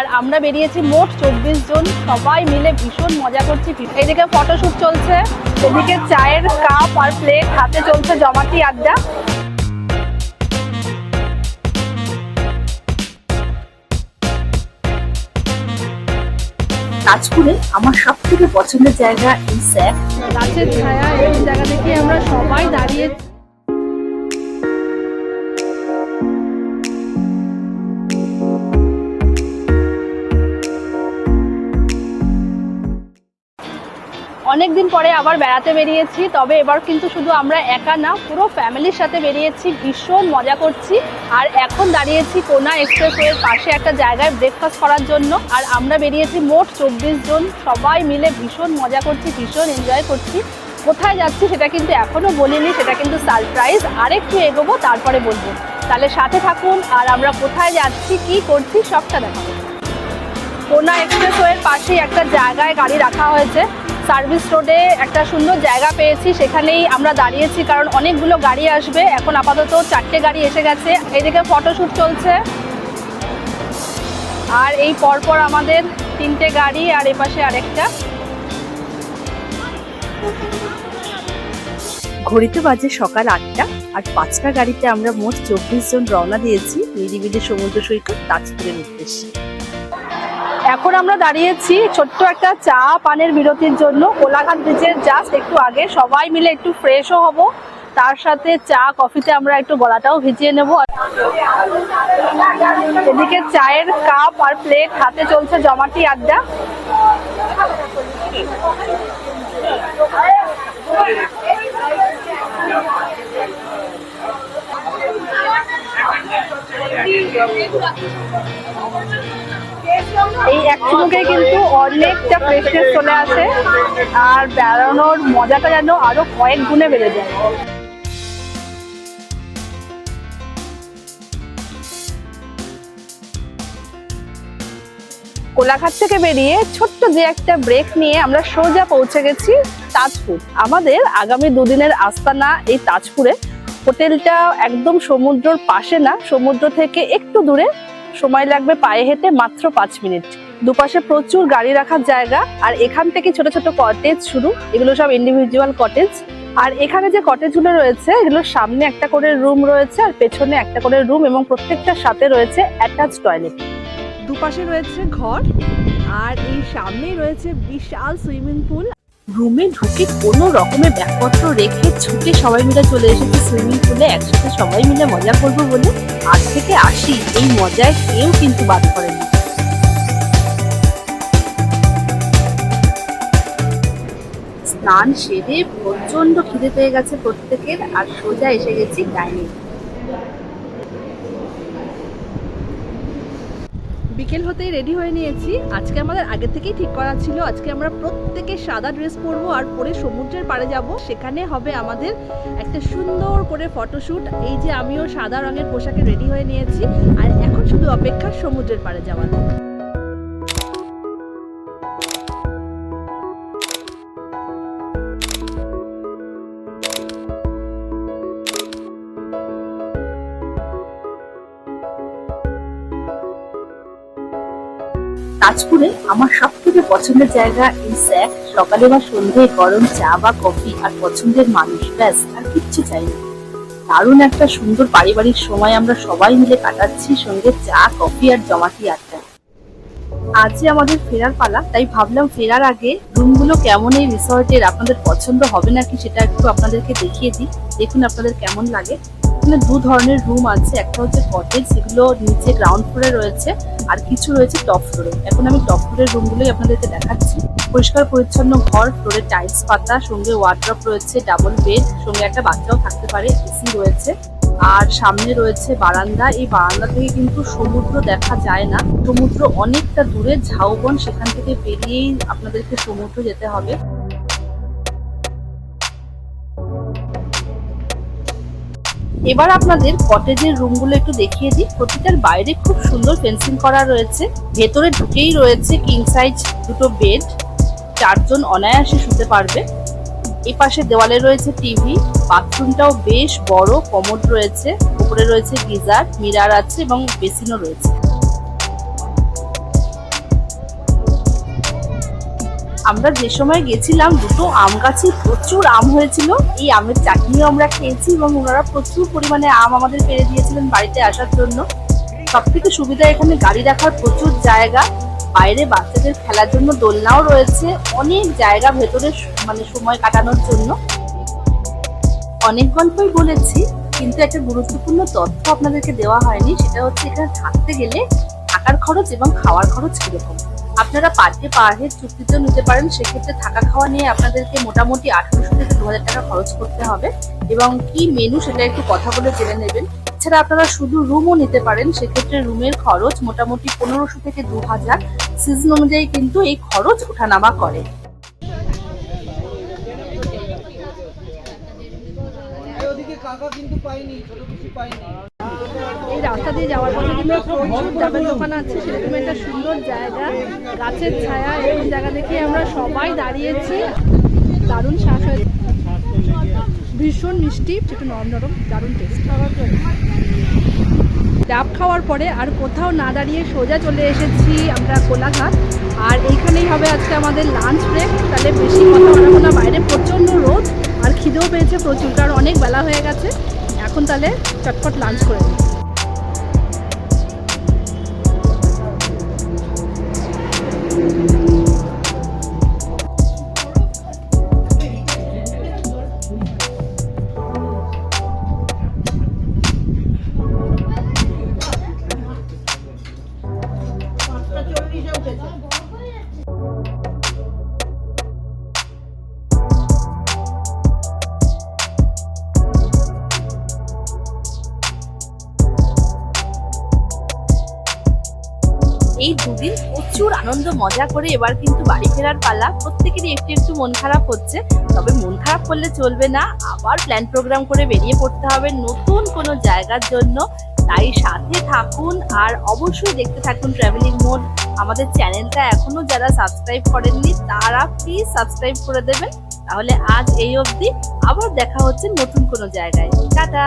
আর আমরা বেরিয়েছি মোট 24 জন, সবাই মিলে ভীষণ মজা করছি। এদিকে ফটোশুট চলছে, এদিকে চায়ের কাপ আর প্লেট হাতে চলছে জমাটি আড্ডা। তাজপুরে আমার সব থেকে পছন্দের জায়গা ইনস্যাক্ট গাছের ছায়া, এই জায়গা থেকে আমরা সবাই দাঁড়িয়ে অনেকদিন পরে আবার বেড়াতে বেরিয়েছি। তবে এবার কিন্তু শুধু আমরা একা না, পুরো ফ্যামিলির সাথে বেরিয়েছি, ভীষণ মজা করছি। আর এখন দাঁড়িয়েছি কোনা এক্সপ্রেসওয়ের পাশে একটা জায়গায় ব্রেকফাস্ট করার জন্য। আর আমরা বেরিয়েছি মোট 24 জন, সবাই মিলে ভীষণ মজা করছি, ভীষণ এনজয় করছি। কোথায় যাচ্ছি সেটা কিন্তু এখনো বলিনি, সেটা কিন্তু সারপ্রাইজ। আরেকটু এগোবো তারপরে বলবো, তাহলে সাথে থাকুন। আর আমরা কোথায় যাচ্ছি, কি করছি, সবটা দেখাবো। কোনা এক্সপ্রেসওয়ের পাশেই একটা জায়গায় গাড়ি রাখা হয়েছে। সার্ভিস রোডে একটা সুন্দর জায়গা পেয়েছি, সেখানেই আমরা দাঁড়িয়েছি, কারণ অনেকগুলো গাড়ি আসবে। এখন আপাতত 4টে গাড়ি এসে গেছে। এইদিকে ফটোশুট চলছে, আর এই পরপর আমাদের 3টে গাড়ি, আর এপাশে আরেকটা। ঘড়িতে বাজে সকাল 8টা, আর 5টা গাড়িতে আমরা মোট 24 জন রওনা দিয়েছি নিরিবিলি সমুদ্র সৈকত তাজপুরের উদ্দেশ্যে। এখন আমরা দাঁড়িয়েছি ছোট্ট একটা চা পানের বিরতির জন্য, কোলাঘাট ব্রিজের জাস্ট একটু আগে। সবাই মিলে একটু ফ্রেশও হব, তার সাথে চা কফিতে আমরা একটু গলাটাও ভিজিয়ে নেব। এদিকে চায়ের কাপ আর প্লেট হাতে চলছে জমাটি আড্ডা। এই এক চুমুকে কিন্তু অনেকটা ফ্রেশনেস চলে আসে, আর বেড়ানোর মজাটা যেন আরো কয়েক গুণে বেড়ে যায়। কোলাঘাট থেকে বেরিয়ে ছোট্ট যে একটা ব্রেক নিয়ে আমরা সোজা পৌঁছে গেছি তাজপুর। আমাদের আগামী দুদিনের আস্তানা এই তাজপুরে। হোটেলটা একদম সমুদ্রের পাশে না, সমুদ্র থেকে একটু দূরে, সময় লাগবে পায়ে হেঁটে মাত্র 5 মিনিট। দুপাশে প্রচুর গাড়ি রাখার জায়গা, আর এখান থেকে ছোট ছোট কটেজ শুরু। এগুলো সব ইন্ডিভিজুয়াল কটেজ। আর এখানে যে কটেজগুলো রয়েছে, এগুলোর সামনে একটা করে রুম রয়েছে, আর পেছনে একটা করে রুম, এবং প্রত্যেকটার সাথে রয়েছে অ্যাটাচ টয়লেট। দুপাশে রয়েছে ঘর, আর এই সামনেই রয়েছে বিশাল সুইমিং পুল। রুমে ঢুকে কোনো রকমের ব্যাগপত্র রেখে ছুটে সবাই মিলে চলে এসেছি সুইমিং পুলে, একসাথে সবাই মিলে মজা করবো বলে। আজ থেকে আসি, এই মজায় কেউ কিন্তু বাদ করেনি। স্নান সেরে প্রচন্ড খিদে পেয়ে গেছে প্রত্যেকের, আর সোজা এসে গেছি ডাইনিং। বিকেল হতেই রেডি হয়ে নিয়েছি। আজকে আমাদের আগে থেকেই ঠিক করা ছিল, আজকে আমরা প্রত্যেকে সাদা ড্রেস পরবো আর পরে সমুদ্রের পাড়ে যাব। সেখানে হবে আমাদের একটা সুন্দর করে ফটোশুট। এই যে আমিও সাদা রঙের পোশাকে রেডি হয়ে নিয়েছি, আর এখন শুধু অপেক্ষা সমুদ্রের পাড়ে যাওয়ার। তাজপুরে আমার সব থেকে পছন্দের জায়গা ইনস্যাক্ট। সকালে বা সন্ধ্যায় গরম চা বা কফি আর পছন্দের মানুষ, ব্যাস আর কিচ্ছু চাই না। দারুণ একটা সুন্দর পারিবারিক সময় আমরা সবাই মিলে কাটাচ্ছি, সঙ্গে চা কফি আর জমাটি আড্ডা। আজই আমাদের ফেরার পালা, তাই ভাবলাম ফেরার আগে রুমগুলো কেমন এই রিসর্টের, আপনাদের পছন্দ হবে নাকি সেটা একটু আপনাদেরকে দেখিয়ে দিই। দেখুন আপনাদের কেমন লাগে। এখানে 2 ধরনের রুম আছে, একটা হচ্ছে কটেজ, সেগুলো নিচে গ্রাউন্ড ফ্লোরে রয়েছে, আর কিছু রয়েছে টপ ফ্লোরে। এখন আমি টপ ফ্লোরের রুমগুলোই আপনাদেরকে দেখাচ্ছি। পরিষ্কার পরিচ্ছন্ন ঘর, ফ্লোরে টাইলস পাতা, সঙ্গে ওয়ার্ড্রপ রয়েছে, ডাবল বেড, সঙ্গে একটা বাচ্চাও থাকতে পারে, এসি রয়েছে, আর সামনে রয়েছে বারান্দা। এই বারান্দা থেকে কিন্তু সমুদ্র দেখা যায় না, সমুদ্র অনেকটা দূরে ঝাউবন, সেখান থেকে বেরিয়েই আপনাদেরকে সমুদ্র যেতে হবে। এবার আপনাদের কটেজের রুমগুলো একটু দেখিয়ে দিই। প্রতিটার বাইরে খুব সুন্দর ফেন্সিং করা রয়েছে, ভেতরে ঢুকেই রয়েছে কিং সাইজ 2টো বেড, 4 জন অনায়াসে শুতে পারবে। এই পাশে দেওয়ালে রয়েছে টিভি, বাথরুমটাও বেশ বড়, কমোড রয়েছে, উপরে রয়েছে গিজার, মিরার আছে এবং বেসিনও রয়েছে। আমরা যে সময় গেছিলাম দুটো আম গাছে প্রচুর আম হয়েছিল, এই আমের চাটনিও আমরা খেয়েছি এবং ওনারা প্রচুর পরিমাণে আম আমাদের পেরে দিয়েছিলেন বাড়িতে আসার জন্য। সব থেকে সুবিধা এখানে গাড়ি রাখার প্রচুর জায়গা, বাইরে বাচ্চাদের খেলার জন্য দোলনাও রয়েছে, অনেক জায়গা ভেতরে মানে সময় কাটানোর জন্য। অনেক গল্পই বলেছি, কিন্তু একটা গুরুত্বপূর্ণ তথ্য আপনাদেরকে দেওয়া হয়নি, সেটা হচ্ছে এখানে থাকতে গেলে থাকার খরচ এবং খাওয়ার খরচ কিরকম। আপনারা পার ডে পার হেড চুক্তিতেও নিতে পারেন, সেক্ষেত্রে থাকা খাওয়া নিয়ে আপনাদেরকে মোটামুটি 1800 থেকে 2000 টাকা খরচ করতে হবে। এবং কি মেনু সেটা একটু কথা বলে জেনে নেবেন। এছাড়া আপনারা শুধু রুমও নিতে পারেন, সেক্ষেত্রে রুমের খরচ মোটামুটি 1500 থেকে 2000, সিজন অনুযায়ী কিন্তু এই খরচ ওঠানামা করে। এই রাস্তা দিয়ে যাওয়ার পথে কিন্তু প্রচুর ডাবের দোকান আছে, সেরকম একটা সুন্দর জায়গা, গাছের ছায়া, এরকম জায়গা দেখে আমরা সবাই দাঁড়িয়েছি। দারুণ শ্বাস হয়েছে, ভীষণ মিষ্টি, একটু নরম নরম, দারুণ টেস্ট। ডাব খাওয়ার পরে আর কোথাও না দাঁড়িয়ে সোজা চলে এসেছি আমরা কোলাঘাট, আর এইখানেই হবে আজকে আমাদের লাঞ্চ ব্রেক। তাহলে বেশি কথা বাড়াবো না, বাইরে প্রচণ্ড রোদ আর খিদেও পেয়েছে প্রচুর, কারণ অনেক বেলা হয়ে গেছে। এখন তাহলে চটপট লাঞ্চ করে নিই। এই দুদিন প্রচুর আনন্দ মজা করে এবার কিন্তু বাড়ি ফেরার পালা। প্রত্যেকেরই একটু একটু মন খারাপ হচ্ছে, তবে মন খারাপ করলে চলবে না, আবার প্ল্যান প্রোগ্রাম করে বেরিয়ে পড়তে হবে নতুন কোনো জায়গার জন্য। তাই সাথে থাকুন আর অবশ্যই দেখতে থাকুন ট্রাভেলিং মোড। আমাদের চ্যানেলটা এখনো যারা সাবস্ক্রাইব করেননি তারা প্লিজ সাবস্ক্রাইব করে দেবেন। তাহলে আজ এই অবধি, আবার দেখা হচ্ছে নতুন কোনো জায়গায়। টাটা।